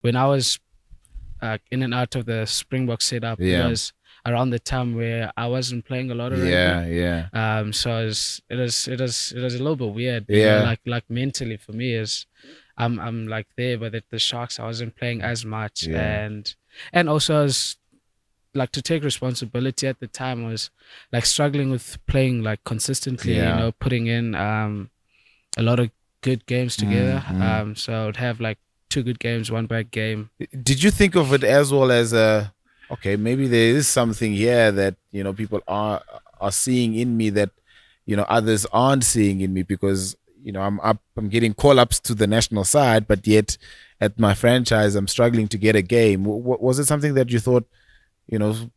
when I was in and out of the Springbok setup, it Yeah. was around the time where I wasn't playing a lot of rugby. Yeah. Yeah. So it was a little bit weird, Yeah. like mentally for me is I'm like there, but at the Sharks I wasn't playing as much, Yeah. and also I was like to take responsibility at the time. I was like struggling with playing like consistently, Yeah. putting in a lot of good games together. Mm. So I'd have like two good games, one bad game. Did you think of it as well as a okay, maybe there is something here that, people are seeing in me that, others aren't seeing in me because, I'm getting call-ups to the national side, but yet at my franchise I'm struggling to get a game. Was it something that you thought, you know,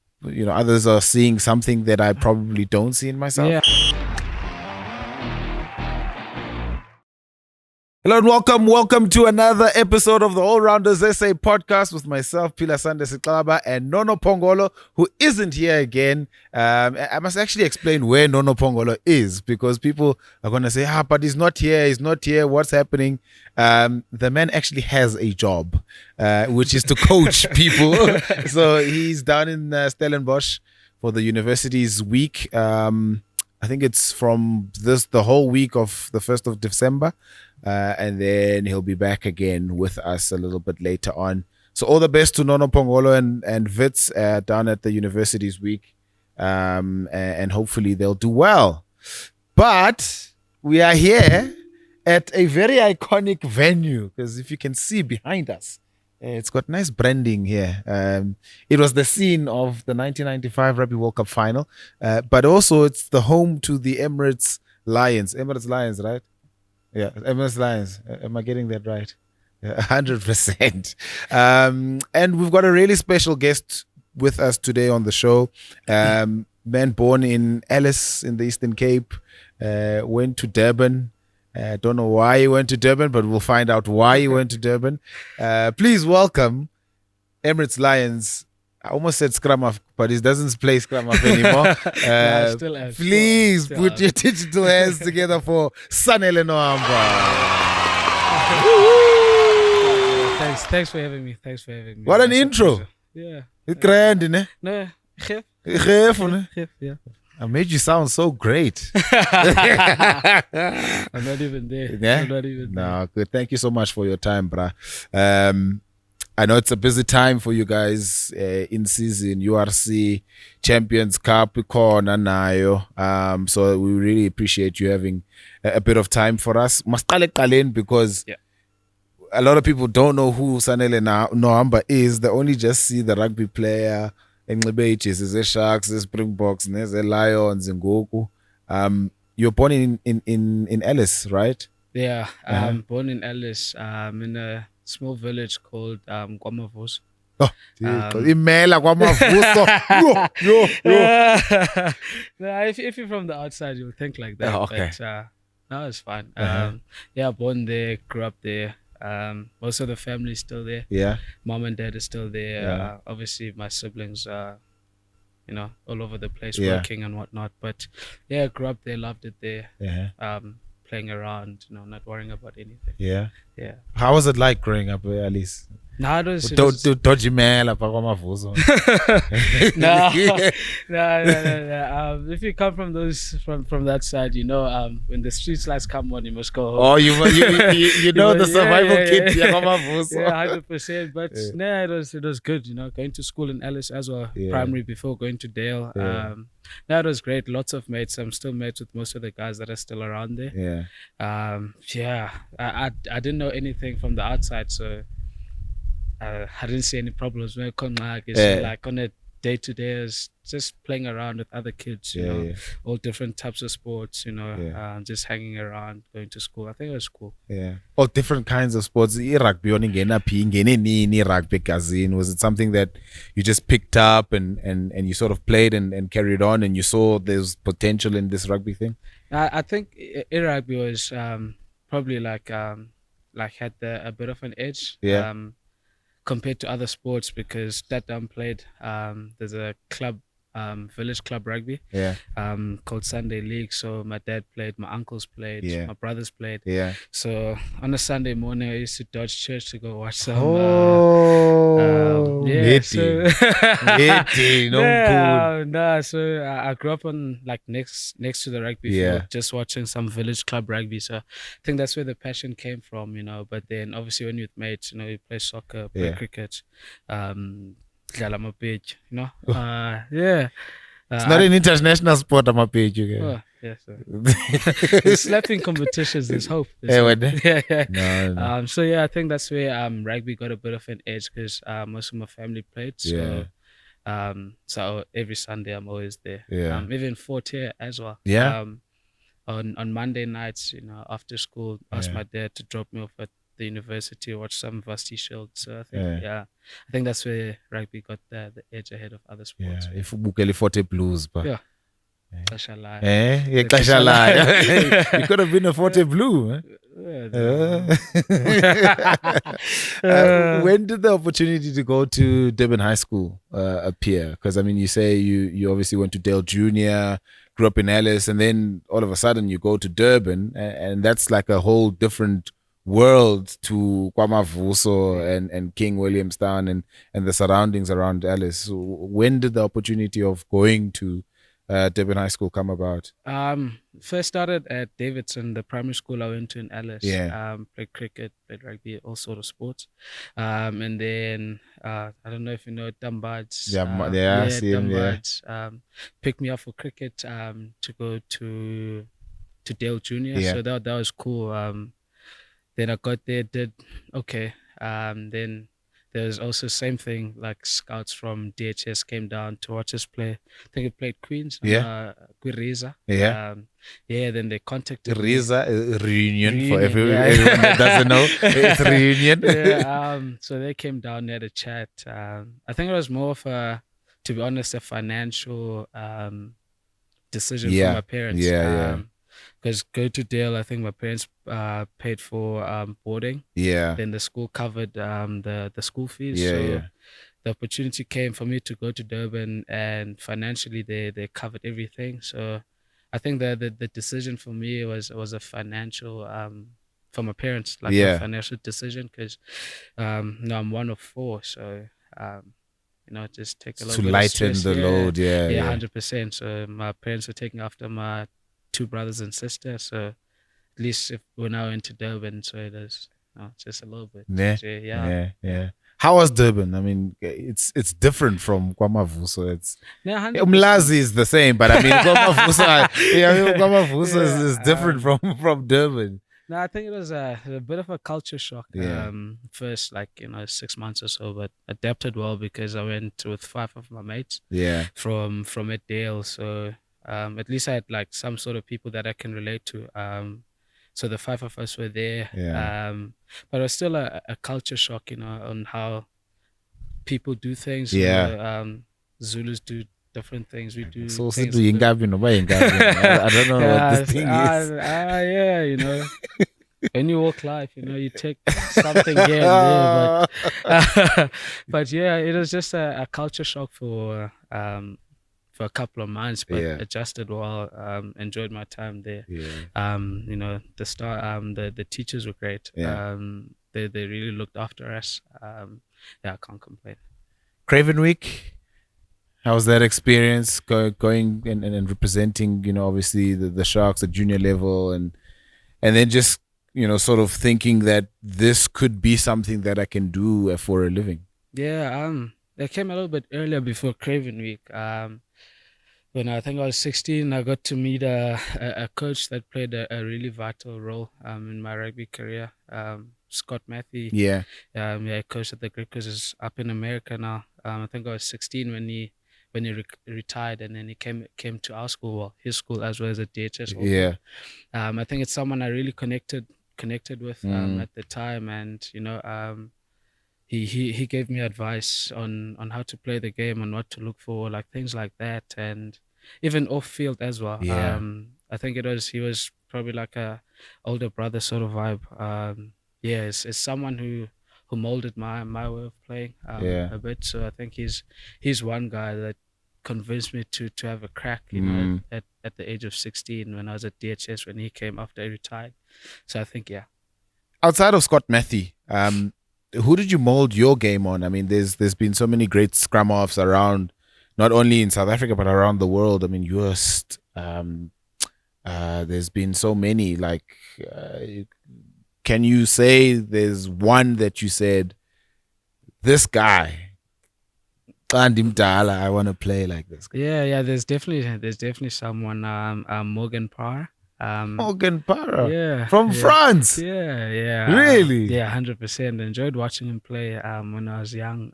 others are seeing something that I probably don't see in myself? Yeah. Hello and welcome to another episode of the All Rounders SA podcast with myself, Pila Sande Siklaba, and Nono Pongolo, who isn't here again. I must actually explain where Nono Pongolo is because people are going to say, but he's not here, what's happening? The man actually has a job, which is to coach people. So he's down in Stellenbosch for the university's week. I think it's from the whole week of the 1st of December. And then he'll be back again with us a little bit later on. So all the best to Nono Pongolo and Wits down at the university's week. And hopefully they'll do well. But we are here at a very iconic venue because if you can see behind us, it's got nice branding here. It was the scene of the 1995 Rugby World Cup final, but also it's the home to the Emirates Lions. Emirates Lions, right? Yeah, Emirates Lions. Am I getting that right? 100%. And we've got a really special guest with us today on the show. Man born in Alice in the Eastern Cape, went to Durban. Don't know why he went to Durban, but we'll find out why he went to Durban. Please welcome Emirates Lions. I almost said scrum half, but he doesn't play scrum half anymore. Please put your digital hands together for Sanele Nohamba. Thanks for having me. What an intro. Yeah. It's grand, ne? No, yeah. I made you sound so great. I'm not even there. Yeah? I'm not even there. No, good. Thank you so much for your time, bruh. I know it's a busy time for you guys in season. URC Champions Cup, nayo. So we really appreciate you having a bit of time for us. Mastale Kalen, because a lot of people don't know who Sanele Nohamba is. They only just see the rugby player. Is the Sharks, the Springboks, the Lions, and Goku. You're born in Alice, right? Yeah, I'm born in Alice. In a small village called Kwamavos. Oh, Imela kwamavuso. No, if you're from the outside, you'll think like that. Oh, okay. But no, it's fine. Yeah, born there, grew up there. Most of the family is still there. Yeah. Mom and dad is still there. Yeah. Obviously, my siblings are, all over the place Yeah. working and whatnot. But yeah, grew up there, loved it there. Yeah. Playing around, not worrying about anything. Yeah. Yeah. How was it like growing up, Alice? No, it was. Dodgy man, lapha kwamavuso. No. If you come from from that side, when the street lights come on, you must go home. Oh, you know the survival kit, yeah, kwamavuso. 100%. But yeah, it was good. Going to school in Alice as well, primary before going to Dale. Yeah. That was great. Lots of mates. I'm still mates with most of the guys that are still around there. Yeah. Yeah. I didn't know anything from the outside, so I didn't see any problems. Like on a day to day, is just playing around with other kids. All different types of sports. Just hanging around, going to school. I think it was cool. Yeah. All different kinds of sports. Rugby, rugby gazine. Was it something that you just picked up and you sort of played and carried on, and you saw there's potential in this rugby thing? I think rugby was probably had a bit of an edge. Yeah. Compared to other sports, because that played there's a club village club rugby, Yeah. called Sunday League. So my dad played, my uncles played, Yeah. my brothers played. Yeah. So on a Sunday morning, I used to dodge church to go watch some. Yeah. So Hitting, no. So I grew up on like next to the rugby field, just watching some village club rugby. So I think that's where the passion came from, But then obviously when you're with mates, you play soccer, play cricket, dlala amapitch, yeah. It's not an international sport, I'm a page, you guys. Oh, yes, sir. In slapping competitions, there's hope. Yeah. No. So yeah, I think that's where rugby got a bit of an edge because most of my family played. So so every Sunday I'm always there. Yeah. Even fought here as well. Yeah. On Monday nights, after school, asked my dad to drop me off at the university, watch some Varsity Shield. So I think I think that's where rugby got the edge ahead of other sports. Yeah. If ubukele forte blues, but yeah. Yeah, you could have been a forte blue. When did the opportunity to go to Durban High School appear? Because I mean, you say you obviously went to Dale Junior, grew up in Alice, and then all of a sudden you go to Durban, and that's like a whole different world to KwaMavuso and King Williamstown and the surroundings around Alice. So when did the opportunity of going to Durban High School come about? First started at Davidson, the primary school I went to in Alice. Yeah. Played cricket, played rugby, all sort of sports. And then I don't know if you know Dumbards. Dumbards. Picked me up for cricket to go to Dale Junior. Yeah. So that was cool. Then I got there, did okay. Then there's also same thing, like scouts from DHS came down to watch us play. I think we played Queens. Riza. Then they contacted Riza reunion for everyone that doesn't know. It's a reunion. So they came down, they had a chat. I think it was more of to be honest, a financial decision for my parents. Because go to Dale, I think my parents paid for boarding. Yeah. Then the school covered the school fees. The opportunity came for me to go to Durban, and financially they covered everything. So I think the decision for me was a financial for my parents, like a financial decision, because I'm one of four, so just take a little bit lighten of stress. the load. 100%. So my parents were taking after my 2 brothers and sisters, so at least if we're now into Durban, so it is just a little bit. Yeah. How was Durban? I mean, it's different from KwaMavuso. It's Umlazi is the same, but I mean KwaMavuso is different from Durban. No, I think it was a bit of a culture shock. First, 6 months or so, but adapted well because I went with 5 of my mates. Yeah. From at Dale, so. At least I had like some sort of people that I can relate to. So the 5 of us were there. But it was still a culture shock, on how people do things. Zulus do different things. We do. So things I don't know what this thing is. When you walk life, you take something here and there, but yeah, it was just a culture shock for a couple of months, but adjusted well. Enjoyed my time there. The teachers were great. They really looked after us. I can't complain. Craven Week, how was that experience going and representing obviously the Sharks at junior level, and then just sort of thinking that this could be something that I can do for a living? They came a little bit earlier before Craven Week. When I think I was 16, I got to meet a coach that played a really vital role in my rugby career, Scott Matthew. Coach at the Grippers, is up in America now. I think I was 16 when he retired, and then he came to our school, his school, as well as at DHS. I think it's someone I really connected with at the time, and he gave me advice on how to play the game and what to look for, like things like that, and even off field as well. I think he was probably like a older brother sort of vibe. It's someone who molded my way of playing a bit. So I think he's one guy that convinced me to have a crack, you know, at the age of 16 when I was at DHS when he came after he retired. So I think, yeah. Outside of Scott Matthew, who did you mold your game on? I mean, there's been so many great scrum halves around, not only in South Africa but around the world. I mean, there's been so many. Like, can you say there's one that you said, this guy, I want to play like this guy? Yeah, there's definitely someone, Morgan Parr. Morgan Parra, Yeah, from France. yeah, Really? yeah, 100%. Enjoyed watching him play when I was young.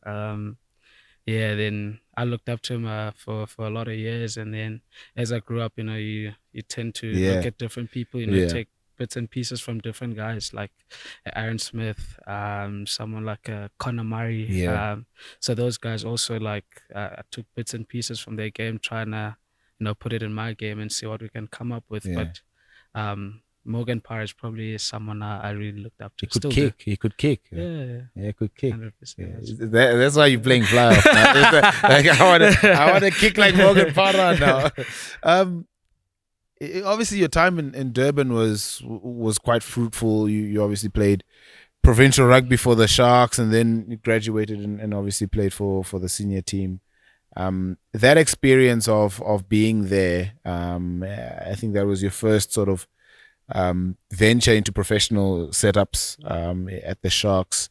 Yeah, then I looked up to him for a lot of years, and then as I grew up, you know, you tend to look at different people, you know, take bits and pieces from different guys like Aaron Smith, someone like Conor Murray. So those guys also, like, I took bits and pieces from their game, trying to, you know, put it in my game and see what we can come up with. But Morgan Parr is probably someone I really looked up to. He could kick. Yeah, he could kick. 100%. That's why you're playing fly off now. Like, I want to kick like Morgan Parra now. Obviously, your time in Durban was quite fruitful. You obviously played provincial rugby for the Sharks, and then you graduated and obviously played for the senior team. That experience of being there, I think that was your first sort of venture into professional setups at the Sharks.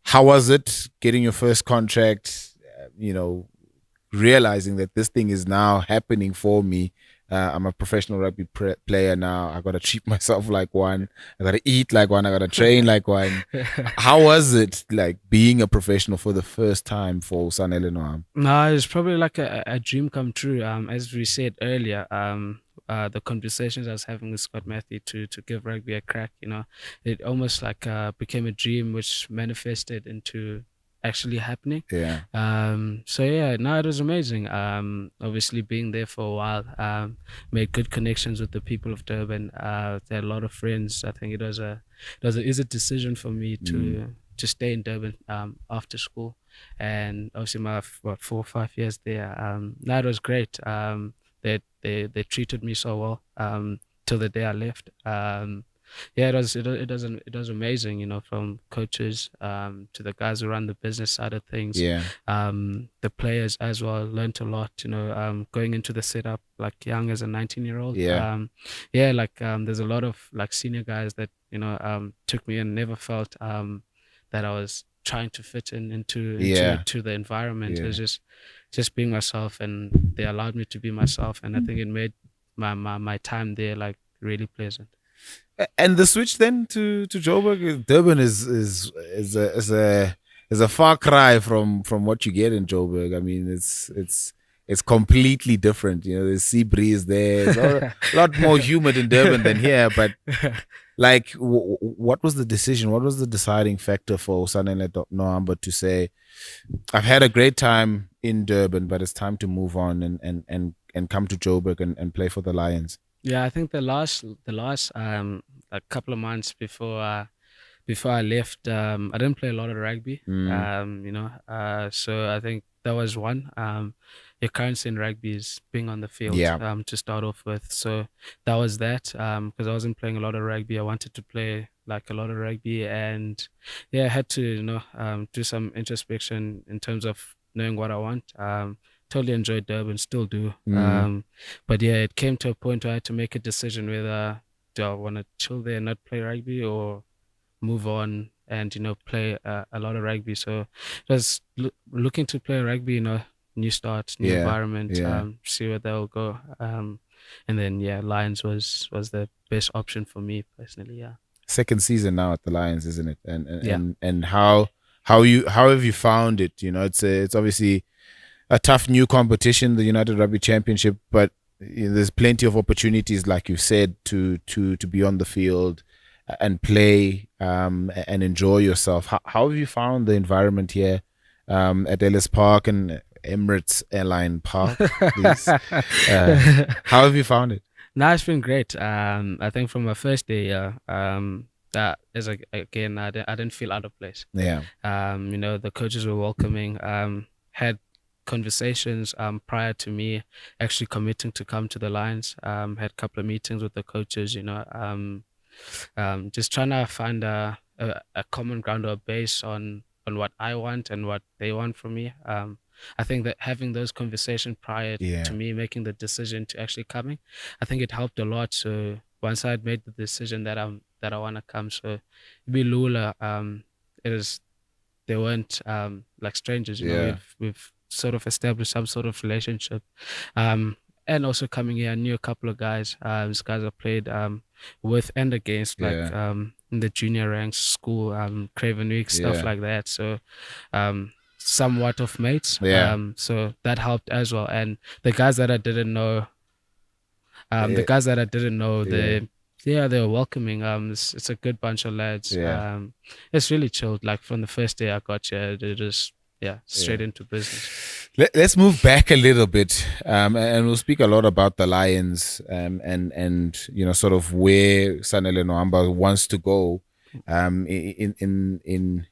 How was it getting your first contract? You know, realizing that this thing is now happening for me. I'm a professional rugby player now. I got to treat myself like one. I got to eat like one. I got to train like one. How was it, like, being a professional for the first time for Sanele Nohamba? No, it's probably like a dream come true. As we said earlier, the conversations I was having with Scott Matthew to give rugby a crack, you know, it almost like became a dream which manifested into actually happening. So yeah, no, it was amazing. Obviously being there for a while, made good connections with the people of Durban. There are a lot of friends. I think it was a easy decision for me to stay in Durban after school, and obviously my 4 or 5 years there. No, it was great. They treated me so well till the day I left. Yeah, it was amazing, you know, from coaches to the guys who run the business side of things. The players as well learned a lot, you know, going into the setup like young as a 19-year-old. There's a lot of like senior guys that, you know, took me and never felt that I was trying to fit into the environment. It was just being myself, and they allowed me to be myself, and I think it made my time there like really pleasant. And the switch then to Joburg, Durban is a far cry from what you get in Joburg. I mean, it's completely different. You know, there's sea breeze there. It's a lot more humid in Durban than here. But like, what was the decision? What was the deciding factor for Sanele Nohamba to say, I've had a great time in Durban, but it's time to move on and come to Joburg and play for the Lions? Yeah, I think the last a couple of months before I left, I didn't play a lot of rugby. You know, so I think that was one. Your currency in rugby is being on the field. To start off with. So that was that. Because I wasn't playing a lot of rugby. I wanted to play like a lot of rugby, and yeah, I had to, you know, do some introspection in terms of knowing what I want. Totally enjoyed Durban, still do. But yeah, it came to a point where I had to make a decision whether do I want to chill there and not play rugby, or move on and, you know, play a lot of rugby. So just looking to play rugby, you know, new start, new environment, see where that will go. And then Lions was the best option for me personally. Yeah. Second season now at the Lions, isn't it? And how have you found it? You know, it's obviously a tough new competition, the United Rugby Championship, but you know, there's plenty of opportunities, like you said, to be on the field and play and enjoy yourself. How have you found the environment here at Ellis Park and Emirates Airline Park? How have you found it? No, it's been great. I think from my first day, that is again, I didn't feel out of place. Yeah. You know, the coaches were welcoming. Had conversations prior to me actually committing to come to the Lions. Had a couple of meetings with the coaches, just trying to find a common ground or a base on what I want and what they want from me. I think that having those conversations prior to me making the decision to actually coming, I think it helped a lot. So once I'd made the decision that I want to come, so be Lula, it is they weren't like strangers. We've sort of established some sort of relationship. And also coming here, I knew a couple of guys. These guys I played with and against, like in the junior ranks, school, Craven Week, stuff like that. So somewhat of mates. So that helped as well. And the guys that I didn't know, they were welcoming. It's a good bunch of lads. It's really chilled. Like from the first day I got here, it just straight into business. Let's move back a little bit, and we'll speak a lot about the Lions, and sort of where Sanele Nohamba wants to go, in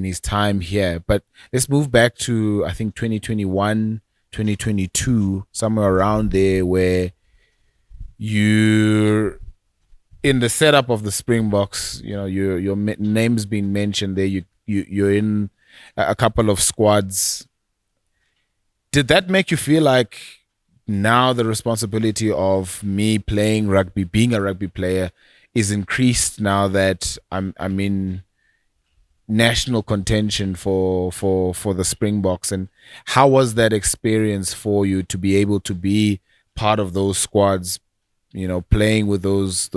his time here. But let's move back to, I think, 2021, 2022, somewhere around there, where you're in the setup of the Springboks. Your name's been mentioned there. You're in a couple of squads. Did that make you feel like now the responsibility of me playing rugby, being a rugby player, is increased now that I'm in national contention for the Springboks? And how was that experience for you to be able to be part of those squads, playing with those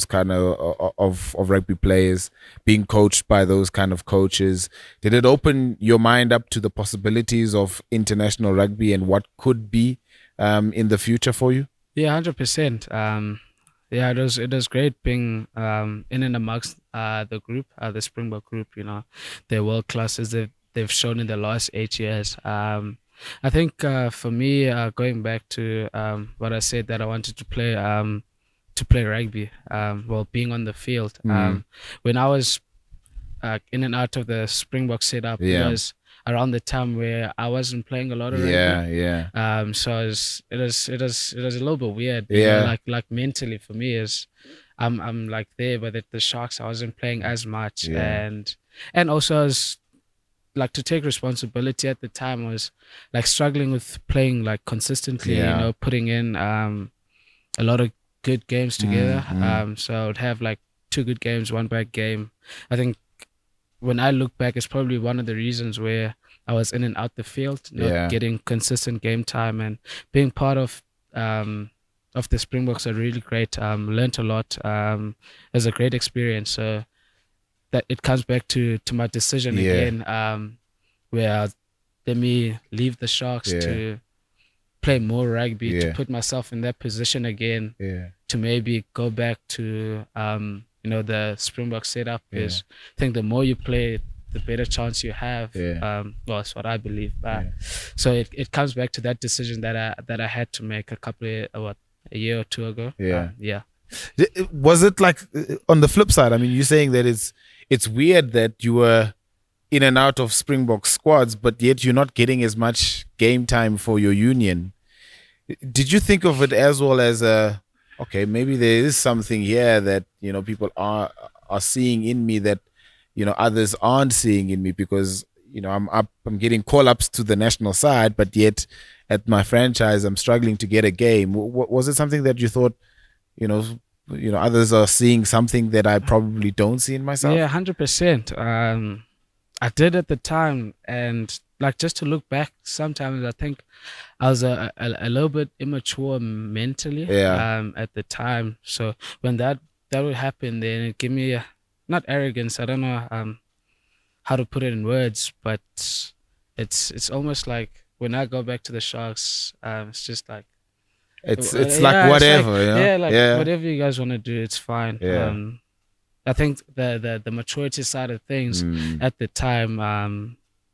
kind of rugby players, being coached by those kind of coaches? Did it open your mind up to the possibilities of international rugby and what could be in the future for you? Yeah, 100%. It was great being in and amongst the group, the Springbok group. They're world class as they've shown in the last 8 years. I think for me, going back to what I said, that I wanted to play rugby, being on the field. When I was in and out of the Springbok setup, it was around the time where I wasn't playing a lot of rugby. So it was a little bit weird. Like mentally for me is I'm like there, but at the Sharks I wasn't playing as much, and also I was like, to take responsibility at the time, was like struggling with playing like consistently, putting in a lot of good games together. So I would have like 2 good games, 1 bad game. I think when I look back, it's probably one of the reasons where I was in and out the field, not getting consistent game time, and being part of the Springboks are really great. Learned a lot. It was a great experience. So that it comes back to my decision again, where let me leave the Sharks to play more rugby, to put myself in that position again, to maybe go back to the Springbok setup. Is I think the more you play, the better chance you have. That's what I believe. So it comes back to that decision that I had to make a year or 2 ago. Was it like, on the flip side? I mean, you're saying that it's weird that you were in and out of Springbok squads, but yet you're not getting as much game time for your union. Did you think of it as well as okay, maybe there is something here that people are seeing in me that others aren't seeing in me, because I'm getting call-ups to the national side, but yet at my franchise I'm struggling to get a game. Was it something that you thought others are seeing something that I probably don't see in myself? Yeah, 100%. I did at the time, and like, just to look back, sometimes I think I was a little bit immature mentally at the time. So when that would happen, then it gave me not arrogance. I don't know how to put it in words, but it's almost like when I go back to the Sharks, it's just like it's like whatever. Whatever you guys want to do, it's fine. I think the maturity side of things at the time,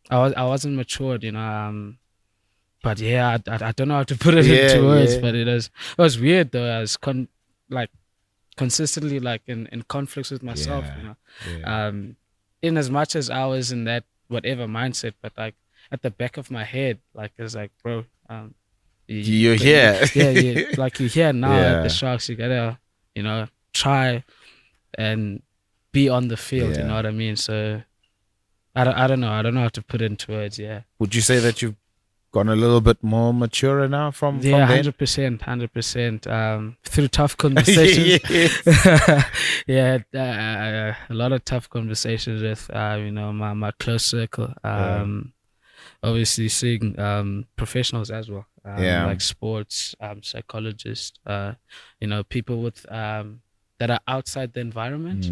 I wasn't matured, but yeah, I don't know how to put it into words, but it was weird though. I was consistently like in conflicts with myself, in as much as I was in that whatever mindset, but like at the back of my head, like it's like, bro, You're here. yeah, like you're here now at the Yeah. Sharks. You gotta, try and be on the field. You know Yeah. what I mean? So I don't know. I don't know how to put it into words. Yeah. Would you say that you've gone a little bit more mature now from Yeah, then? 100%. Through tough conversations. Yeah. Yeah, a lot of tough conversations with my close circle. Yeah. Obviously seeing professionals as well, Yeah. like sports psychologists, people with that are outside the environment.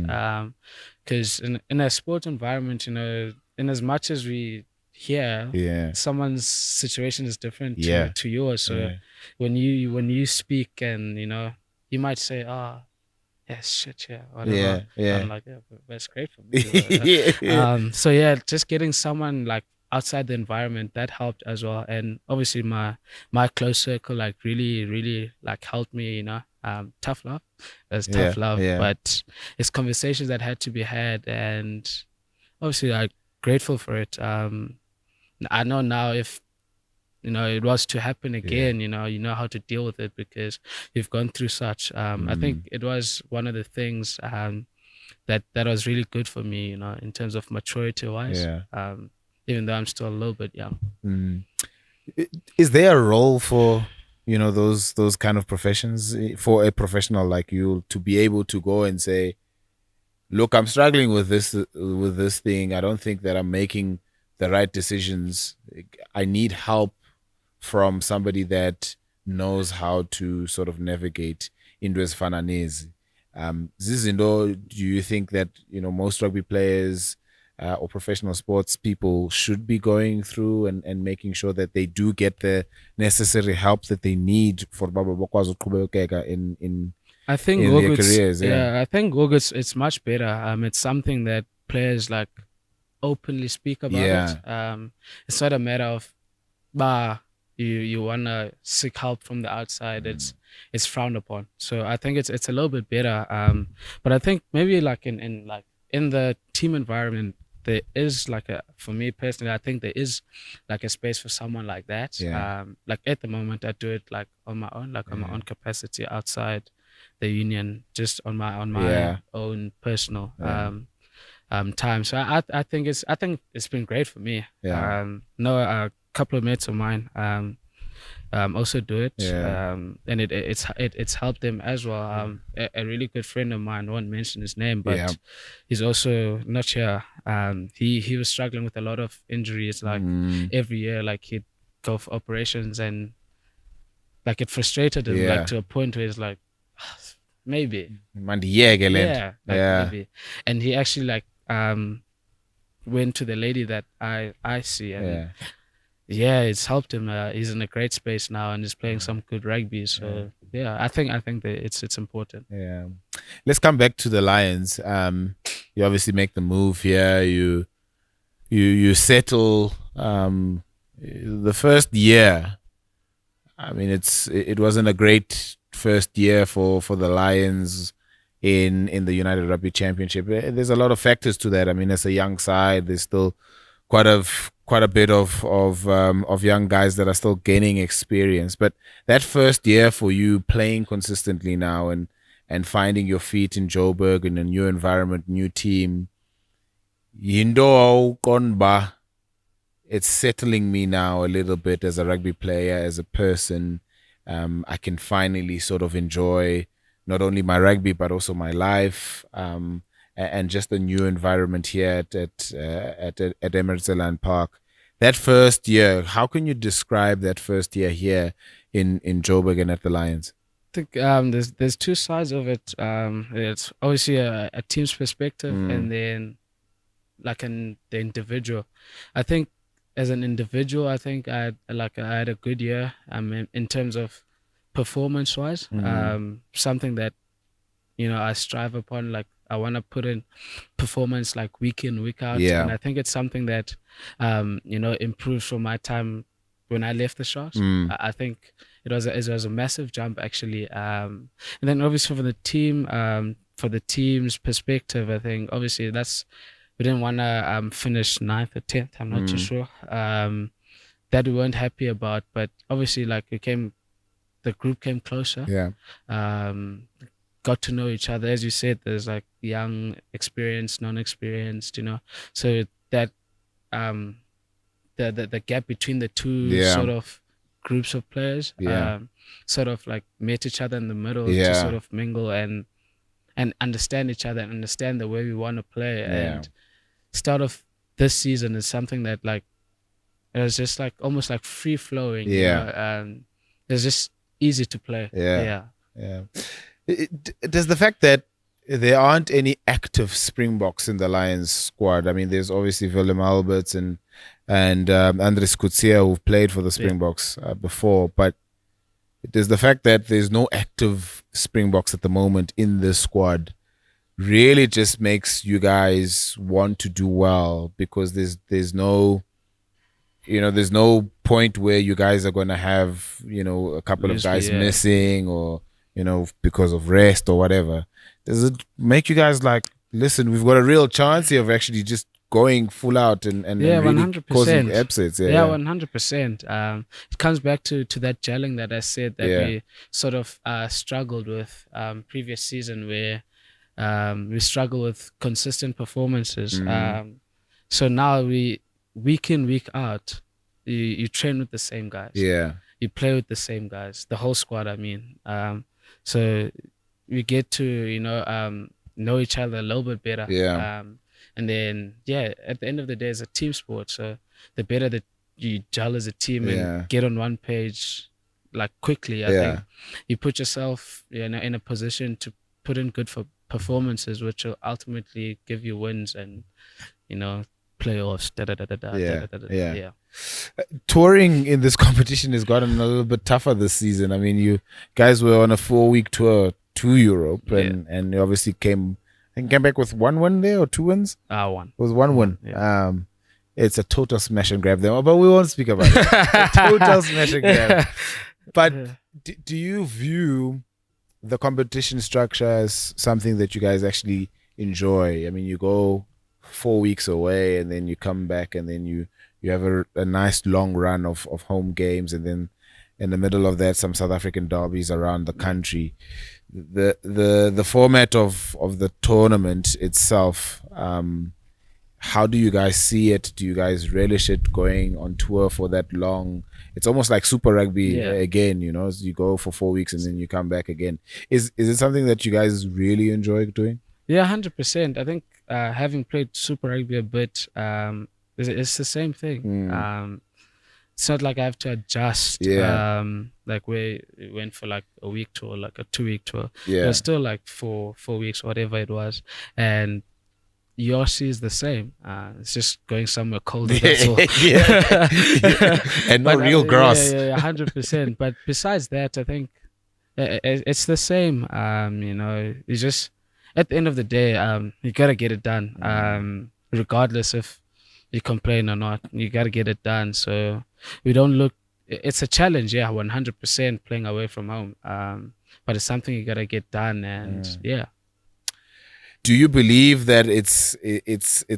Because in a sports environment, in as much as we hear Yeah. someone's situation is different Yeah. to yours, so Yeah. when you speak and you might say, oh, yeah, shit, yeah, whatever. Yeah. I'm like, yeah, that's great for me. Yeah. So yeah, just getting someone like outside the environment that helped as well, and obviously my close circle like really really like helped me. Tough love, that's Yeah. tough love, Yeah. but it's conversations that had to be had, and obviously like grateful for it. I know now if it was to happen again, you know how to deal with it because you've gone through such. I think it was one of the things that was really good for me, in terms of maturity wise. Yeah. Even though I'm still a little bit young. Mm. Is there a role for those kind of professions for a professional like you to be able to go and say, look, I'm struggling with this thing. I don't think that I'm making the right decisions. I need help from somebody that knows how to sort of navigate into ezifana nezi. Zizinto, do you think that most rugby players or professional sports people should be going through and making sure that they do get the necessary help that they need for baba bakwazi ukuqhubekeka I think in their Gogo, careers? Yeah. yeah, I think Gogo, it's much better. It's something that players like openly speak about it. Yeah. It's not a matter of bah you wanna seek help from the outside. It's frowned upon. So I think it's a little bit better. But I think maybe like in the team environment there is like for me personally, I think there is like a space for someone like that. Yeah. Like at the moment I do it like on my own, like on my own capacity outside the union, just on my Yeah. own personal Yeah. time. So I think it's been great for me. Yeah. No, a couple of mates of mine also do it. Yeah. And it's helped them as well. A really good friend of mine, I won't mention his name, but Yeah. he's also not here. He was struggling with a lot of injuries, like every year, like he'd go for operations, and like it frustrated him, Yeah. like to a point where he's like, maybe, Mandiyeke le nto. yeah, like Yeah. maybe. And he actually like went to the lady that I see, and Yeah. yeah, it's helped him. He's in a great space now and is playing some good rugby. So yeah, I think that it's important. Yeah. Let's come back to the Lions. You obviously make the move here. You settle. The first year, I mean, it wasn't a great first year for the Lions in the United Rugby Championship. There's a lot of factors to that. I mean, as a young side, there's still quite a bit of young guys that are still gaining experience. But that first year for you playing consistently now and finding your feet in Joburg in a new environment, new team, yindo konba, it's settling me now a little bit as a rugby player, as a person. I can finally sort of enjoy not only my rugby but also my life. And just a new environment here at Emirates Lions Park. That first year, how can you describe that first year here in Joburg and at the Lions? I think there's two sides of it. It's obviously a team's perspective, and then like the individual. I think as an individual, I think I had a good year. In terms of performance wise, something that I strive upon. Like I want to put in performance like week in, week out. Yeah. And I think it's something that, improved from my time when I left the Sharks. I think it was a massive jump actually. And then obviously for the team, for the team's perspective, I think obviously that's we didn't want to finish 9th or 10th. I'm not too sure. That we weren't happy about, but obviously, like the group came closer. Yeah. Got to know each other. As you said, there's like young, experienced, non-experienced. So that the gap between the two sort of groups of players sort of like met each other in the middle to sort of mingle and understand each other and understand the way we want to play. And start of this season is something that like it was just like almost like free flowing. It's just easy to play. Does the fact that there aren't any active Springboks in the Lions squad, I mean, there's obviously Willem Alberts and Andres Kutsia who've played for the Springboks before, but does the fact that there's no active Springboks at the moment in this squad really just makes you guys want to do well? Because there's no there's no point where you guys are going to have a couple of guys missing or because of rest or whatever. Does it make you guys like, listen, we've got a real chance here of actually just going full out and really 100%. causing upsets? 100%. It comes back to that gelling that I said that we sort of struggled with previous season, where we struggle with consistent performances. So now week in, week out, you train with the same guys. You play with the same guys, the whole squad, I mean. So we get to, know each other a little bit better. And then, at the end of the day, it's a team sport. So the better that you gel as a team and get on one page, like quickly, I think you put yourself in a position to put in good performances, which will ultimately give you wins and, playoffs. Touring in this competition has gotten a little bit tougher this season. I mean, you guys were on a 4-week tour to Europe, and you obviously came back with 1 win there, or 2 wins? One. It was 1 win. It's a total smash and grab there, but we won't speak about it. A total smash and grab. But do you view the competition structure as something that you guys actually enjoy? I mean, you go 4 weeks away and then you come back and then you have a nice long run of home games, and then in the middle of that some South African derbies around the country. The format of the tournament itself, how do you guys see it? Do you guys relish it, going on tour for that long? It's almost like Super Rugby again, you go for 4 weeks and then you come back again. Is it something that you guys really enjoy doing? 100%. I think having played Super Rugby a bit, it's the same thing. It's not like I have to adjust. Like we went for like a week tour, like a 2-week tour. It was still like 4 weeks, whatever it was. And yours is the same. It's just going somewhere colder. That's all. And not real grass. 100%. But besides that, I think it's the same. It's just at the end of the day, you gotta get it done. Regardless if you complain or not, you gotta get it done. So we don't look. It's a challenge, 100% playing away from home. But it's something you gotta get done, and Do you believe that it's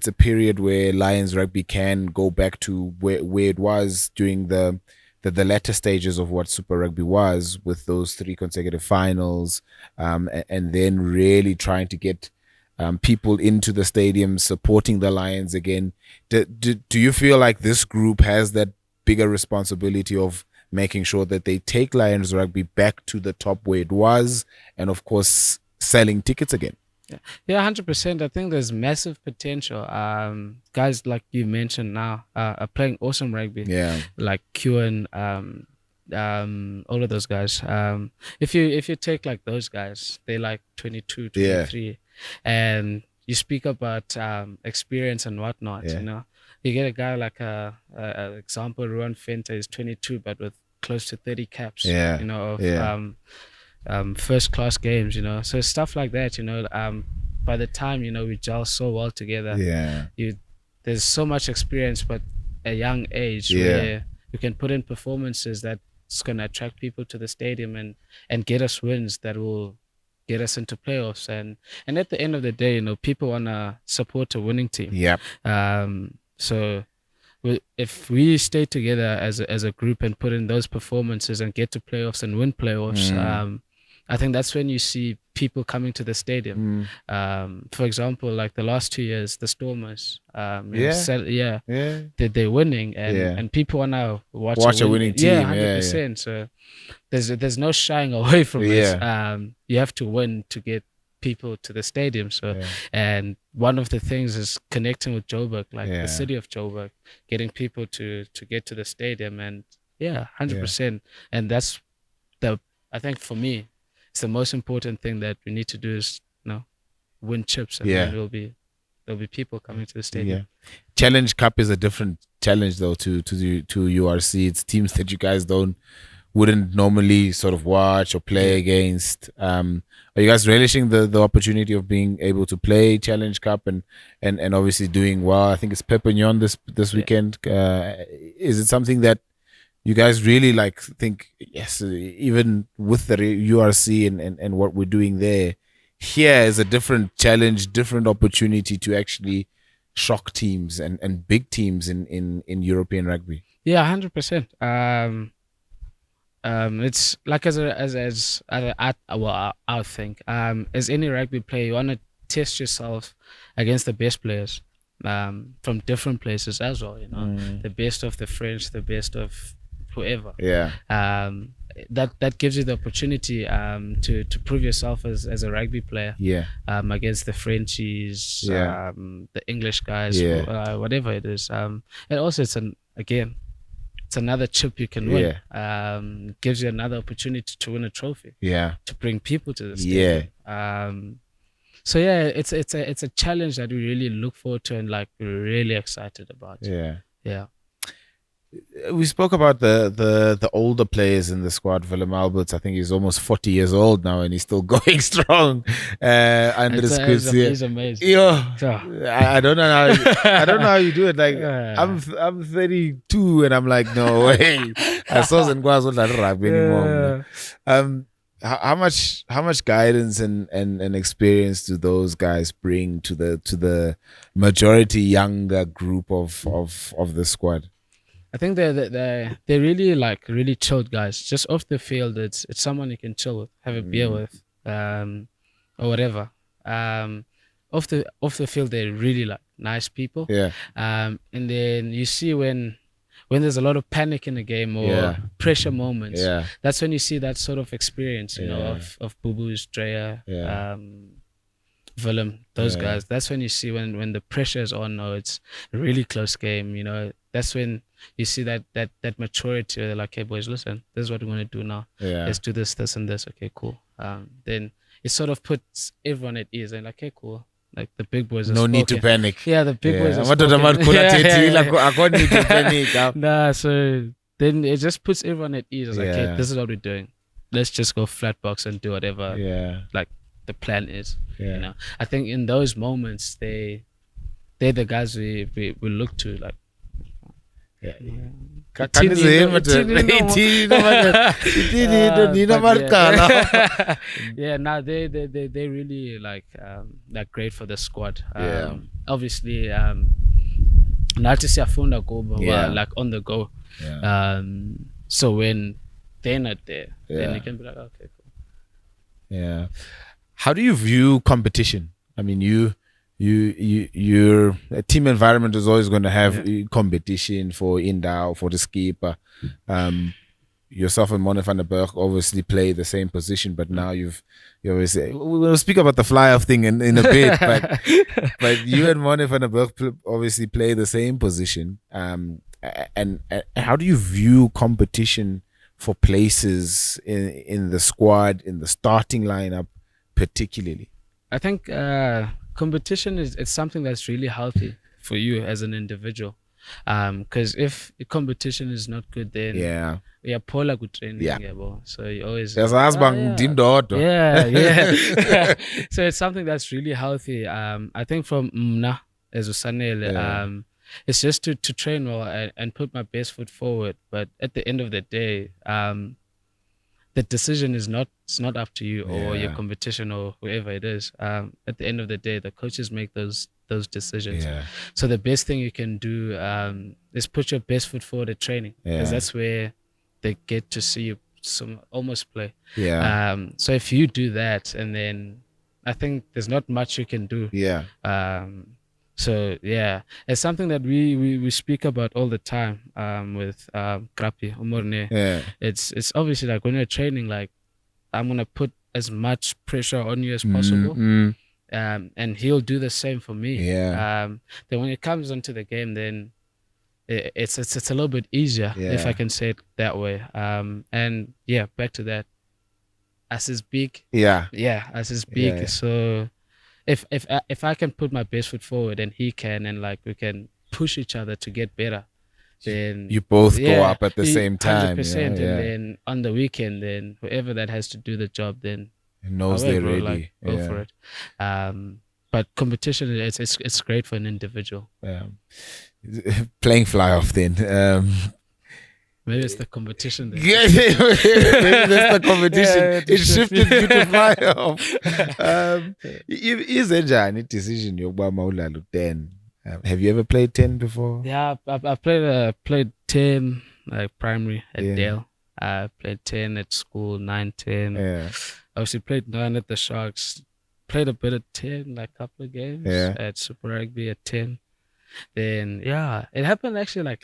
a period where Lions rugby can go back to where it was during the latter stages of what Super Rugby was, with those 3 consecutive finals, and then really trying to get people into the stadium supporting the Lions again? Do you feel like this group has that bigger responsibility of making sure that they take Lions rugby back to the top where it was, and of course selling tickets again? 100%. I think there's massive potential. Guys like you mentioned now are playing awesome rugby. Like Kewen, all of those guys. If you take like those guys, they're like 22, 23, and you speak about experience and whatnot. You get a guy like example, Ruan Fenter is 22, but with close to 30 caps. First class games, so stuff like that, by the time we gel so well together, there's so much experience, but a young age where you can put in performances that's going to attract people to the stadium and get us wins that will get us into playoffs. And at the end of the day, people wanna support a winning team. Yeah. So if we stay together as a group and put in those performances and get to playoffs and win playoffs, I think that's when you see people coming to the stadium. For example, like the last 2 years, the Stormers, they're winning, and people want to watch a winning team. Yeah, 100%. So there's no shying away from it. You have to win to get people to the stadium. So and one of the things is connecting with Joburg, like the city of Joburg, getting people to get to the stadium, and 100%. And that's I think for me, it's the most important thing that we need to do is win chips, and then there'll be people coming to the stadium. Challenge Cup is a different challenge though to URC. It's teams that you guys wouldn't normally sort of watch or play against. Are you guys relishing the opportunity of being able to play Challenge Cup and obviously doing well? I think it's Perpignan this weekend. Is it something that you guys really think, yes, even with the URC and what we're doing there, here is a different challenge, different opportunity to actually shock teams and big teams in European rugby? Yeah, 100%. It's like I think as any rugby player, you want to test yourself against the best players from different places as well. The best of the French, the best of whoever. That gives you the opportunity to prove yourself as a rugby player. Against the Frenchies, the English guys, whatever it is. And also it's another chip you can win. Gives you another opportunity to win a trophy. To bring people to the stadium. So it's a challenge that we really look forward to and we're really excited about. We spoke about the older players in the squad. Willem Alberts, I think he's almost 40 years old now and he's still going strong. Andres Kutsia. He's amazing. I don't know how you do it. I'm 32 and I'm like, no way. I saw Zengwa's not rugby anymore. How much guidance and experience do those guys bring to the majority younger group of the squad? I think they're really really chilled guys. Just off the field, it's someone you can chill with, have a beer with, or whatever. Off the field, they're really nice people. And then you see when there's a lot of panic in the game or pressure moments, that's when you see that sort of experience, of Bubu's, Dreya, Willem, those guys. That's when you see when the pressure is on, or it's a really close game. That's when you see that maturity. They're like, hey boys, listen, this is what we're gonna do now. Let's do this, and this. Okay, cool. Then it sort of puts everyone at ease and okay, cool. Like the big boys are need to panic. The big boys are panic. Nah, so then it just puts everyone at ease. It's like, okay, this is what we're doing. Let's just go flat box and do whatever the plan is. I think in those moments they're the guys we look to now they really great for the squad. Obviously nathi siyafunda kubo on the go. So when they're not there, then you can be like, okay, cool. How do you view competition? I mean, your team environment is always going to have competition for Indau, for the skipper. Yourself and Mone van der Berg obviously play the same position, but now you obviously, we'll speak about the fly-off thing in a bit, but you and Mone van der Berg obviously play the same position. And how do you view competition for places in the squad, in the starting lineup, particularly? I think competition it's something that's really healthy for you as an individual. Because if competition is not good, then pola good training. So you always so it's something that's really healthy. I think from Mna as a Sanele, it's just to train well and put my best foot forward. But at the end of the day, the decision is not, it's not up to you or your Yeah. competition or whoever it is. At the end of the day, the coaches make those decisions. Yeah. So the best thing you can do is put your best foot forward at training, because Yeah. that's where they get to see you almost play. Yeah. So if you do that, and then I think there's not much you can do. Yeah. So yeah, it's something that we speak about all the time with Krapi Umorne. Yeah. It's obviously like when you're training, like I'm gonna put as much pressure on you as possible. Mm. And he'll do the same for me. Yeah. Then when it comes onto the game, then it's a little bit easier, if Yeah. I can say it that way. And yeah, back to that. As is big, Yeah. as is big. Yeah. So if I can put my best foot forward and he can, and like we can push each other to get better, then You both go up at the same time. 100%. Yeah. And Yeah. then on the weekend, then whoever that has to do the job, then He knows however, they're ready. like, go Yeah. for it. But competition, it's great for an individual. Playing fly off then. Maybe it's the competition. Then. Yeah, maybe that's the competition. Yeah, It shifted you to fly off. Is a decision yokuba mawudlala 10? Have you ever played 10 before? Yeah, I played 10 like primary at Yeah. Dale. I played 10 at school, 9, 10. Yeah. Obviously played 9 at the Sharks. Played a bit at 10, like a couple of games. Yeah. At Super Rugby at 10. Then yeah, it happened actually like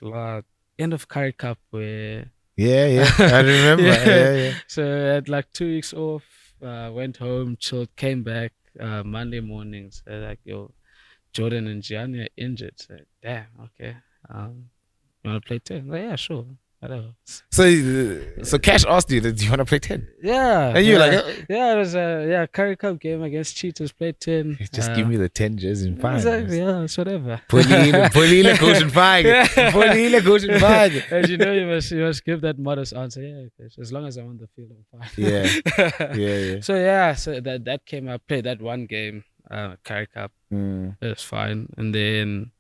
end of Currie Cup where Yeah. I remember. Yeah. So I had like 2 weeks off, went home, chilled, came back Monday mornings. Like, yo, Jordan and Gianni are injured. So damn, okay. You want to play 10? Like, yeah, sure. Whatever. So Cash asked you, do you want to play 10? Yeah. And you were yeah. like, Yeah, it was a Currie Cup game against Cheetahs, played 10. just give me the 10 jersey and fine. Exactly, yeah, it's whatever. Pulile coaching fine. Pulile coaching fine. And you know, you must give that modest answer. Yeah, okay, so as long as I'm on the field, I'm fine. Yeah. So that came up, played that one game, Currie Cup. Mm. It was fine. And then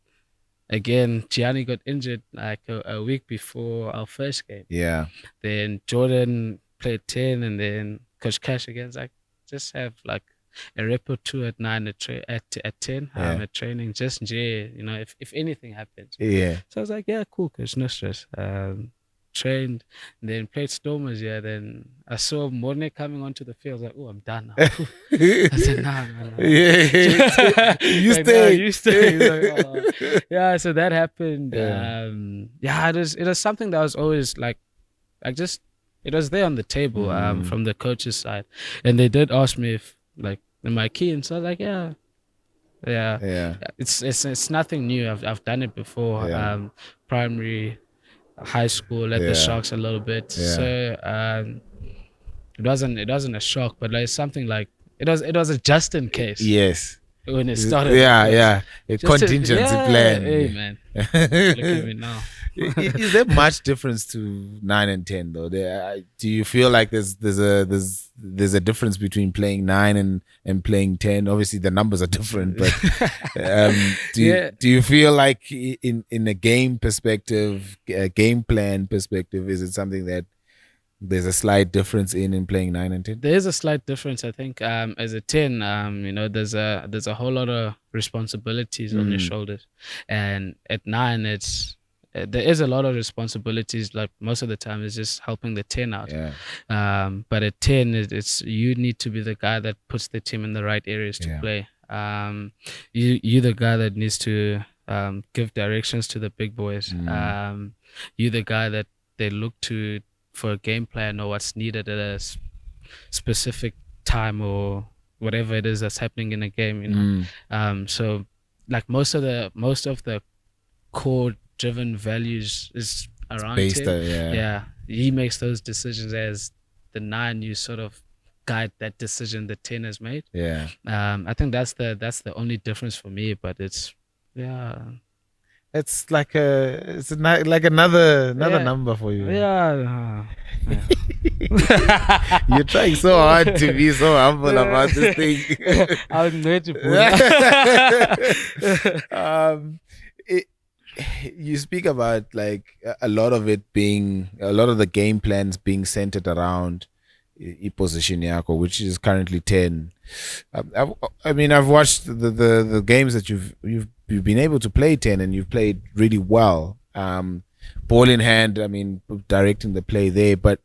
again, Gianni got injured like a week before our first game. Yeah. Then Jordan played 10, and then Coach Cash again was like, just have like a rep or two at 9 at 10 at training, just you know, if anything happens. Yeah. So I was like, yeah, cool, Coach, no stress. Trained, and then played Stormers. Yeah, then I saw Morne coming onto the field. I was like, oh, I'm done now. I said, nah. Yeah. You Like, stay. "Nah, you stay." He's like, "Oh." Yeah, so that happened. Yeah. It was something that was always like just, it was there on the table from the coach's side, and they did ask me if like am I keen. So I was like, yeah. It's nothing new. I've done it before. Yeah. Primary, high school at the Sharks a little bit. Yeah. So it wasn't a shock, but like something like it was a just in case. Yes. When it started. Yeah. A Just contingency plan. Hey man, look at me now. Is there much difference to 9 and 10 though? Do you feel like there's a difference between playing 9 and playing 10? Obviously the numbers are different, but do you feel like in a game perspective, a game plan perspective, is it something that there's a slight difference in playing 9 and 10? There is a slight difference, I think. As a 10, you know, there's a whole lot of responsibilities on your shoulders, and at 9, there is a lot of responsibilities. Like most of the time, it's just helping the 10 out. Yeah. But at 10, it's you need to be the guy that puts the team in the right areas to play. You're the guy that needs to give directions to the big boys. You're the guy that they look to for a game plan or what's needed at a specific time or whatever it is that's happening in a game, you know. So like most of the core driven values is around Based 10. on, Yeah, he makes those decisions. As the 9, you sort of guide that decision the 10 has made. Yeah. I think that's the only difference for me, but it's It's like like another number for you. yeah. You're trying so hard to be so humble about this thing. I'm going to put you speak about like a lot of the game plans being centered around position yako, which is currently 10. I've watched the games that you've been able to play 10, and you've played really well. Ball in hand, directing the play there, but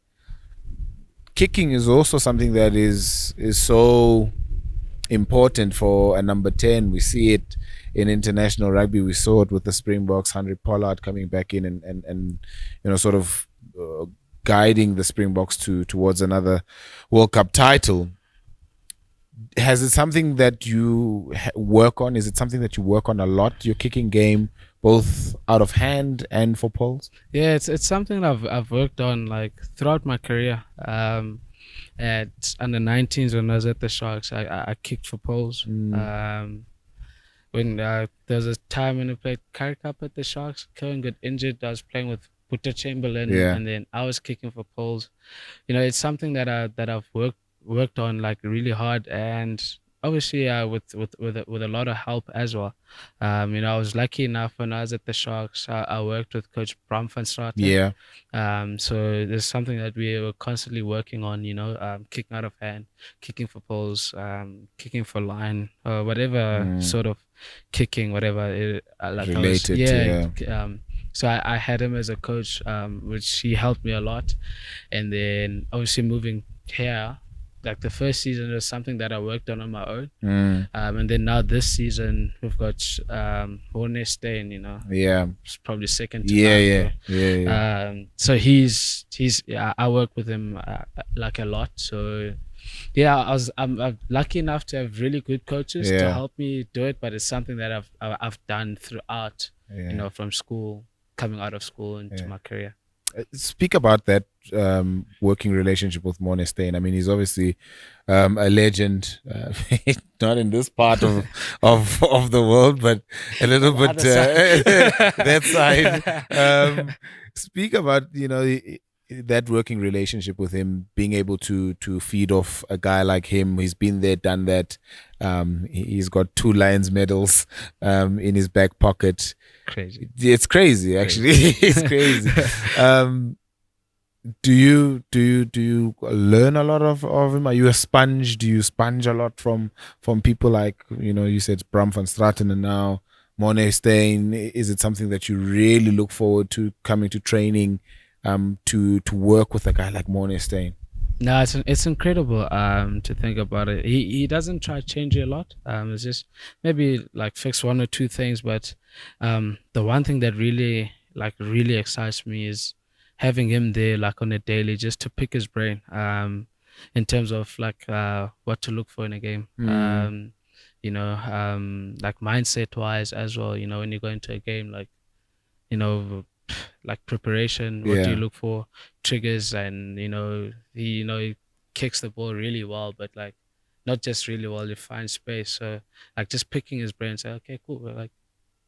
kicking is also something that is so important for a number 10. We see it in international rugby. We saw it with the Springboks, Henry Pollard coming back in and sort of guiding the Springboks towards another World Cup title. Has it something that you work on? Is it something that you work on a lot, your kicking game, both out of hand and for poles? Yeah, it's something I've worked on like throughout my career. At under 19s when I was at the Sharks, I kicked for poles. When there was a time when I played Currie Cup at the Sharks, Kevin got injured. I was playing with Peter Chamberlain, and then I was kicking for poles. It's something that I've worked on like really hard, and obviously with a lot of help as well. I was lucky enough when I was at the Sharks. I worked with Coach Bram van Straten. Yeah. So there's something that we were constantly working on. Kicking out of hand, kicking for poles, kicking for line, whatever sort of kicking, whatever related. So I had him as a coach, which he helped me a lot. And then obviously moving here, like the first season was something that I worked on my own. And then now this season we've got Horne Stein, it's probably second to none. Yeah. So he's I work with him like a lot. So yeah, I'm lucky enough to have really good coaches to help me do it, but it's something that I've done throughout, from school, coming out of school into my career. Speak about that working relationship with Morne Steyn. He's obviously a legend, not in this part of the world, but a little bit that side. Speak about that working relationship with him, being able to feed off a guy like him. He's been there, done that. He's got 2 Lions medals in his back pocket. Crazy. It's crazy, actually. It's crazy. Do you learn a lot of him? Are you a sponge? Do you sponge a lot from people like you said Bram van Straten and now Morne Steyn? Is it something that you really look forward to coming to training to work with a guy like Morne Steyn? No, it's incredible to think about it. He doesn't try to change it a lot. It's just maybe like fix 1 or 2 things, but the one thing that really excites me is having him there like on a daily, just to pick his brain in terms of like what to look for in a game. Like mindset wise as well, when you go into a game, like like preparation, what do you look for, triggers, and he kicks the ball really well, but like not just really well, he finds space. So like just picking his brain, say, okay, cool, like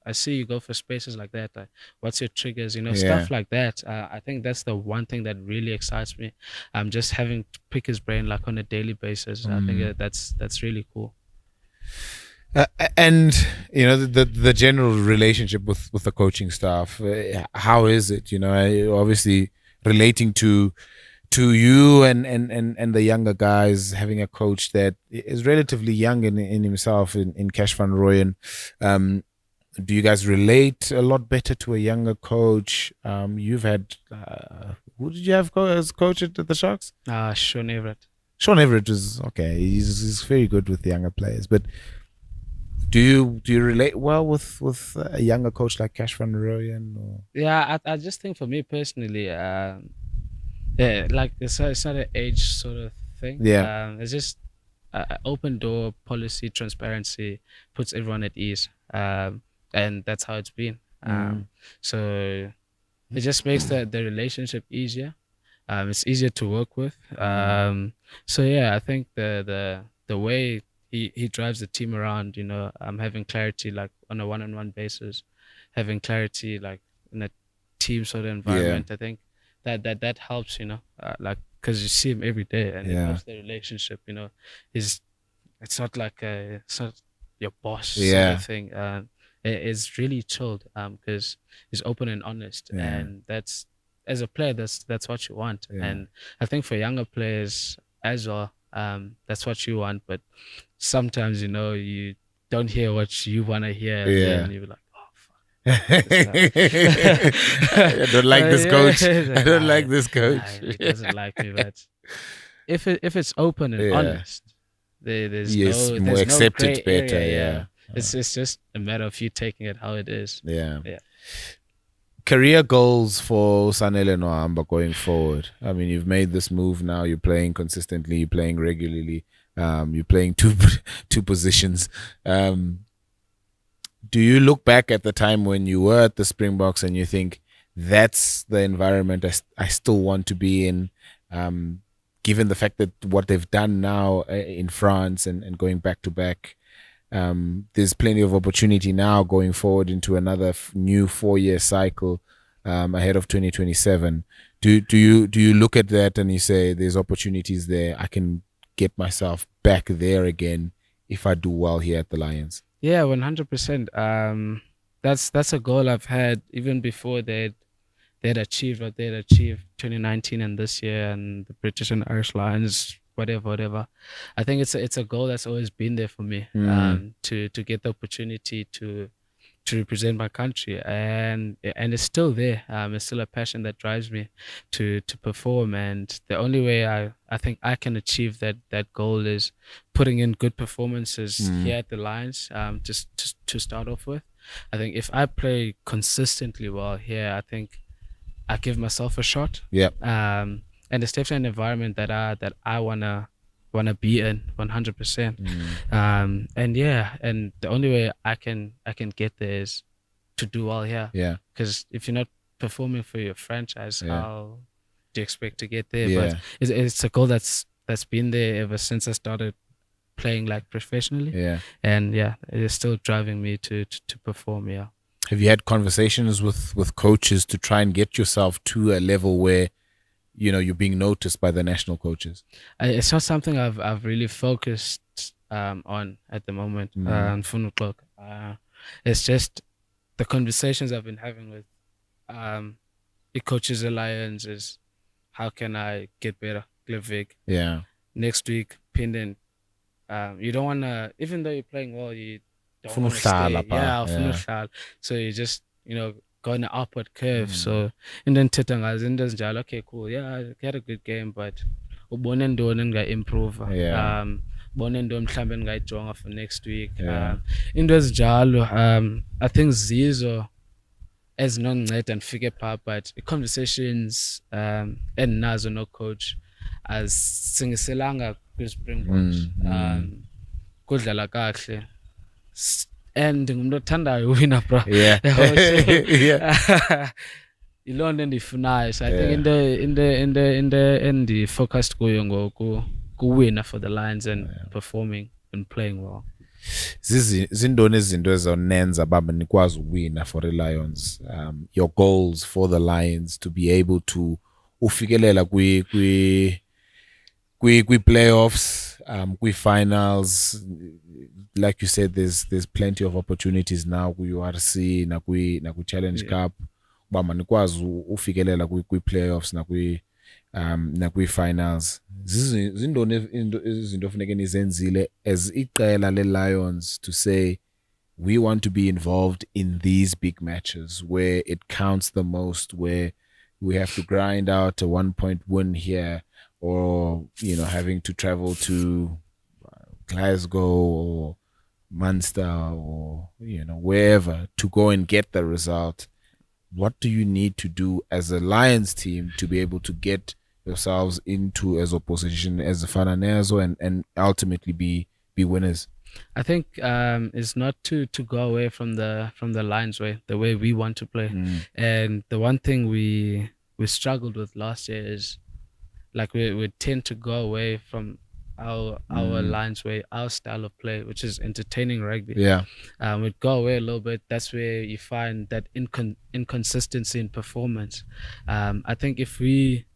I see you go for spaces like that, like what's your triggers, stuff like that. I think that's the one thing that really excites me. Just having to pick his brain like on a daily basis. I think that's really cool. And the general relationship with the coaching staff, how is it? Obviously relating to you and the younger guys, having a coach that is relatively young in himself, in Cash van Rooyen. Do you guys relate a lot better to a younger coach? You've had who did you have as coach at the Sharks? Sean Everett. Sean Everett is okay. He's very good with the younger players, but do you relate well with a younger coach like Cash van Rooyen? Yeah, I just think for me personally, like it's not an age sort of thing. Yeah. It's just open door policy, transparency, puts everyone at ease, and that's how it's been. So it just makes the relationship easier. It's easier to work with. So yeah, I think the way he drives the team around, having clarity like on a one-on-one basis, having clarity like in a team sort of environment. I think that helps, like because you see him every day, and it helps the relationship. It's not like it's not your boss sort of thing. It's really chilled because he's open and honest, and that's, as a player, that's what you want. And I think for younger players, as well. That's what you want, but sometimes you don't hear what you want to hear, and then you're like, oh fuck. I don't like this coach. I don't like this coach. He doesn't like me, but if it's open and honest, there's no more accept gray it better. area. It's just a matter of you taking it how it is. Yeah. Career goals for Sanele Nohamba going forward. I mean, you've made this move now. You're playing consistently. You're playing regularly. You're playing two positions. Do you look back at the time when you were at the Springboks and you think that's the environment I still want to be in? Given the fact that what they've done now in France and going back to back, there's plenty of opportunity now going forward into another new 4-year cycle ahead of 2027. Do you look at that and you say there's opportunities there? I can get myself back there again if I do well here at the Lions. Yeah, 100%. That's a goal I've had even before they'd achieved what they'd achieved 2019 and this year and the British and Irish Lions, whatever. I think it's a goal that's always been there for me, to get the opportunity to represent my country, and it's still there. It's still a passion that drives me to perform, and the only way I think I can achieve that goal is putting in good performances here at the Lions, just to start off with. I think if I play consistently well here, I think I give myself a shot. Yeah. And it's definitely an environment that I wanna be in 100%. And the only way I can get there is to do well here. Yeah. Because if you're not performing for your franchise, how do you expect to get there? Yeah. But it's a goal that's been there ever since I started playing like professionally. Yeah. And it is still driving me to perform. Yeah. Have you had conversations with coaches to try and get yourself to a level where you're being noticed by the national coaches? It's not something I've really focused on at the moment. It's just the conversations I've been having with the coaches at Lions is how can I get better? Glivig. Yeah. Next week, Pendant. You don't want to, even though you're playing well, you don't want to stay. Yeah. So you just, go on an upward curve. So and then Tetanga, okay, cool. Yeah, I had a good game, but ubone ntoni nga improve. Bone ntoni mhlambe ngayijonga for next week. Into ezinjalo, I think zizo ezinonceda ndifike phaa, but conversations endinazo no coach asingiselanga kwi-Springboks. Kudlala kahle. And ndingumuntu othandayo uwina, bro. Yeah. Yiloo nto endiyifunayo. So I think into endi-focused kuyo ngoku kuwina for the Lions and performing and playing well. Zindoni izinto ezonenza baba nikwazi uwina for the Lions, your goals for the Lions to be able to ufikelela kwi playoffs, kwi finals. Like you said, there's plenty of opportunities now kwi URC na kwi Challenge Cup baba nikwazi ufikelela kwi playoffs na kwi finals. Zindoni izinto funeke nizenzile as iqela le Lions to say we want to be involved in these big matches where it counts the most, where we have to grind out a 1-point win here, or having to travel to Glasgow or Munster or wherever to go and get the result. What do you need to do as a Lions team to be able to get yourselves into as opposition as a Fananezo and ultimately be winners? I think it's not to go away from the Lions way, the way we want to play. And the one thing we struggled with last year is like we tend to go away from our Lions way, our style of play, which is entertaining rugby. Yeah. We'd go away a little bit. That's where you find that inconsistency in performance. I think if we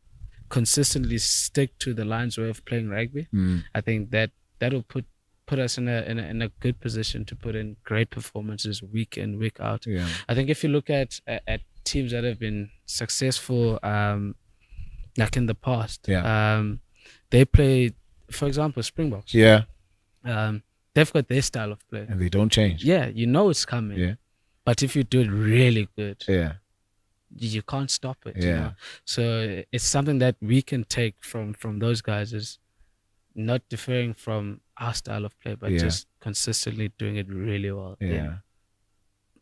consistently stick to the Lions way of playing rugby, I think that will put us in a good position to put in great performances week in, week out. Yeah. I think if you look at teams that have been successful, like in the past, they play for example, Springboks. Yeah. They've got their style of play. And they don't change. Yeah, you know it's coming. Yeah. But if you do it really good, Yeah. you can't stop it. Yeah. You know? So it's something that we can take from those guys, is not differing from our style of play, but just consistently doing it really well. Yeah.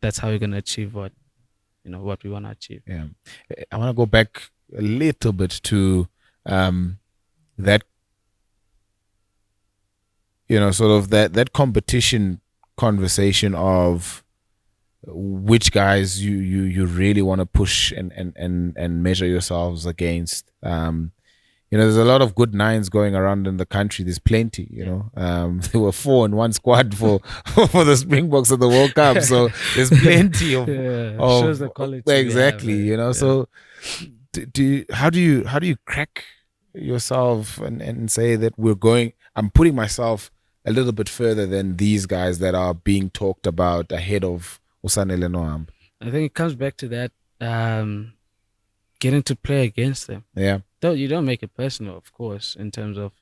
That's how we're gonna achieve what we want to achieve. Yeah. I want to go back a little bit to that, sort of that competition conversation of which guys you really want to push and measure yourselves against. There's a lot of good nines going around in the country. There's plenty, there were 4 in one squad for the Springboks of the World Cup. So there's plenty of shows the quality. Exactly, So how do you crack yourself and say that I'm putting myself a little bit further than these guys that are being talked about ahead of Sanele Nohamba? I think it comes back to that, getting to play against them. Yeah. Though you don't make it personal, of course, in terms of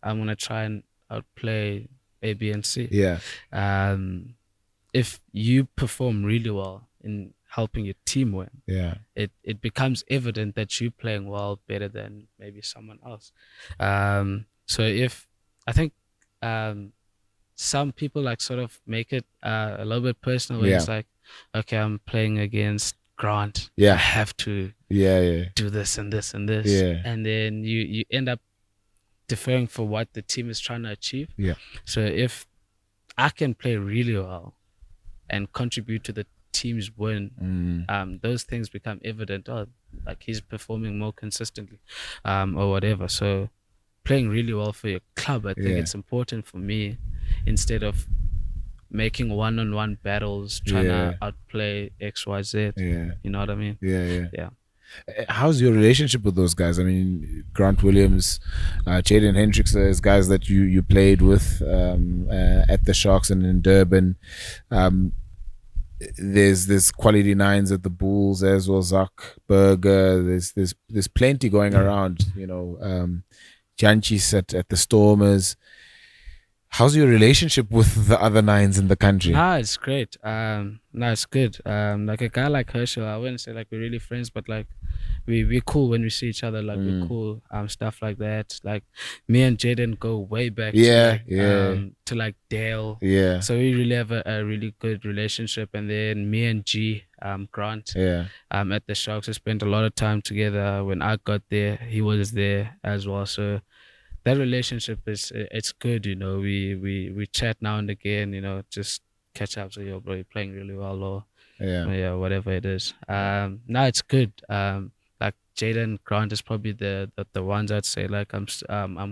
I'm gonna try and outplay A, B, and C. Yeah. If you perform really well in helping your team win, it becomes evident that you're playing well, better than maybe someone else. So if I think some people like sort of make it a little bit personal, where it's like, okay, I'm playing against Grant. I have to do this and this and this. And then you end up deferring for what the team is trying to achieve. So if I can play really well and contribute to the team's win, those things become evident. Oh, like he's performing more consistently, or whatever. So playing really well for your club, I think it's important for me, instead of making one-on-one battles, trying to outplay XYZ. You know what I mean? Yeah. How's your relationship with those guys? I mean, Grant Williams, Jaden Hendricks, as guys that you played with at the Sharks and in Durban. There's quality nines at the Bulls as well. Zach Berger. There's plenty going around. Janchis at the Stormers. How's your relationship with the other nines in the country? It's great. It's good. Like a guy like Herschel, I wouldn't say like we're really friends, but like we're cool when we see each other. Like we're cool. Stuff like that. Like me and Jaden go way back. To like Dale. So we really have a really good relationship. And then me and Grant. At the Sharks, we spent a lot of time together. When I got there, he was there as well. So that relationship it's good, we chat now and again, just catch up. So, yo, bro, you're playing really well, or whatever it is. It's good. Like Jaden, Grant is probably the ones I'd say like I'm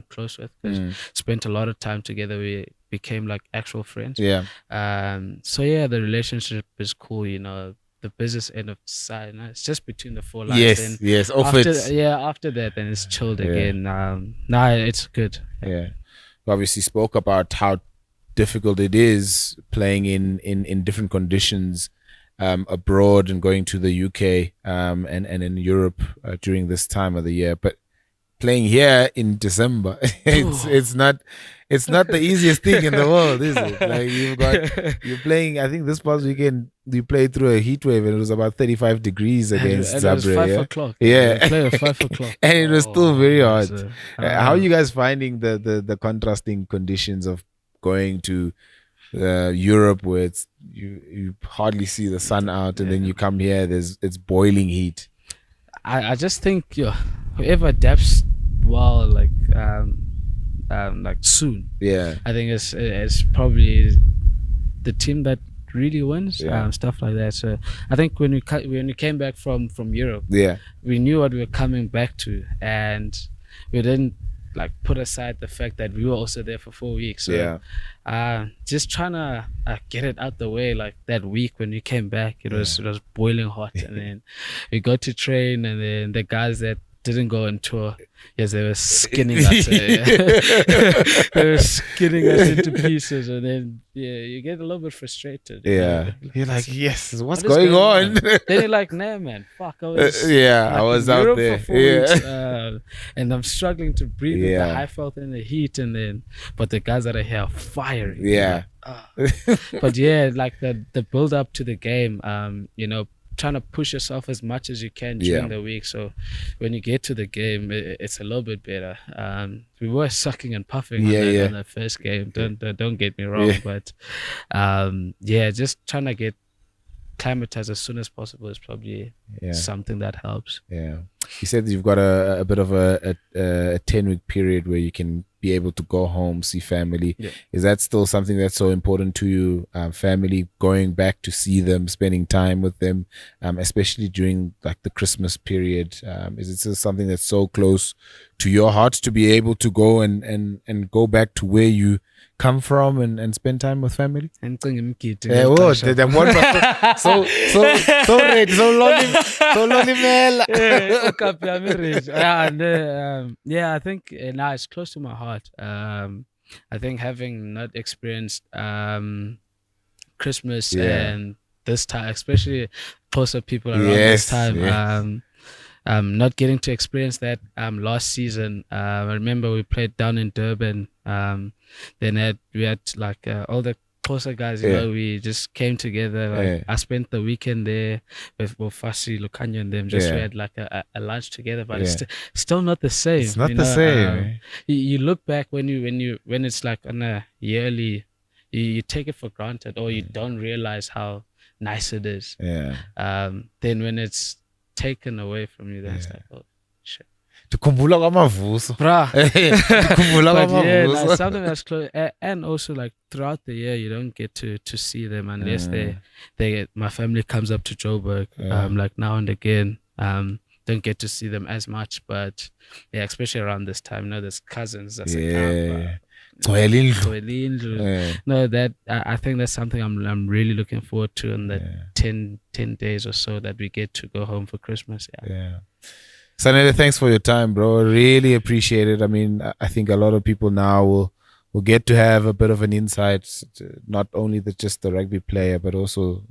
close with, because spent a lot of time together. We became like actual friends. So the relationship is cool. The business end of side, it's just between the 4 lines. After that, then it's chilled again. It's good. We obviously spoke about how difficult it is playing in different conditions abroad and going to the UK and in Europe during this time of the year. But playing here in December, it's not the easiest thing in the world, is it? Like you're playing. I think this past weekend you played through a heat wave and it was about 35 degrees against Zabre. And it was 5 o'clock. Yeah, we played at 5 o'clock, and it was still very hot. How are you guys finding the contrasting conditions of going to Europe, where you hardly see the sun out, and then you come here, it's boiling heat? I just think whoever adapts well, like soon, I think it's probably the team that really wins, stuff like that. So I think when we came back from Europe, we knew what we were coming back to, and we didn't like put aside the fact that we were also there for 4 weeks. So just trying to get it out the way. Like that week when we came back, it was boiling hot, and then we got to train, and then the guys that didn't go on tour, they were skinning us. They were skinning us into pieces, and then you get a little bit frustrated. You're like, what's going on? Then you're like, nah, man, fuck. I was I was out Europe there. for 4 weeks. and I'm struggling to breathe with the Yeah. high felt and the heat, but the guys that are here are firing. Yeah. But yeah, like the build up to the game, trying to push yourself as much as you can during the week. So when you get to the game, it's a little bit better. We were sucking and puffing on the first game. Don't get me wrong, but just trying to get acclimatized as soon as possible is probably something that helps. Yeah. You said you've got a bit of a 10-week period where you can be able to go home, see family. Yeah. Is that still something that's so important to you? Family, going back to see them, spending time with them, especially during like the Christmas period. Is it still something that's so close to your heart to be able to go and go back to where you come from and spend time with family? So ready, so lonely man. I think now it's close to my heart. I think having not experienced Christmas and this time, especially closer people around this time, not getting to experience that last season. I remember we played down in Durban. Then we had like all the closer guys, we just came together. Like I spent the weekend there with Fasi, Lukanya and them. We had like a lunch together, but it's still not the same. It's not the same. You look back when it's like on a yearly, you take it for granted, or you don't realize how nice it is. Yeah. Then when it's taken away from you, then it's like, oh shit. Tukhumbula kwamavuso. Like something that's close, and also like throughout the year you don't get to see them unless my family comes up to Joburg like now and again. Don't get to see them as much, but especially around this time, there's cousins that's no, that I think that's something I'm really looking forward to in the 10 days or so that we get to go home for Christmas. Sanele, thanks for your time, bro. Really appreciate it. I mean, I think a lot of people now will get to have a bit of an insight, not only just the rugby player, but also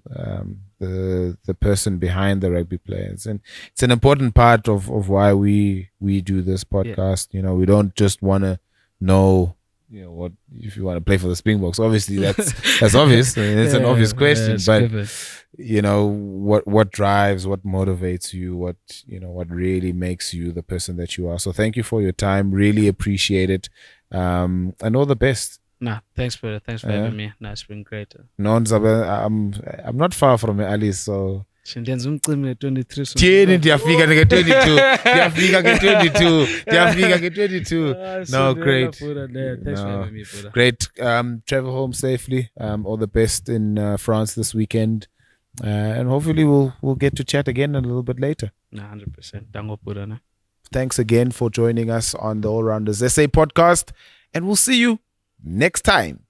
the person behind the rugby players. And it's an important part of why we do this podcast. We don't just want to know what if you want to play for the Springboks. Obviously that's obvious. It's an obvious question, but what drives, what motivates you, what really makes you the person that you are. So thank you for your time. Really appreciate it. And all the best. Thanks for having me. It's been great. No, I'm not far from Alice, so ndiyafika nge-22 no, great. Thanks for having me, brother. Great. Travel home safely. All the best in France this weekend, and hopefully we'll get to chat again a little bit later. 100%. Thanks again for joining us on the All Rounders SA podcast, and we'll see you next time.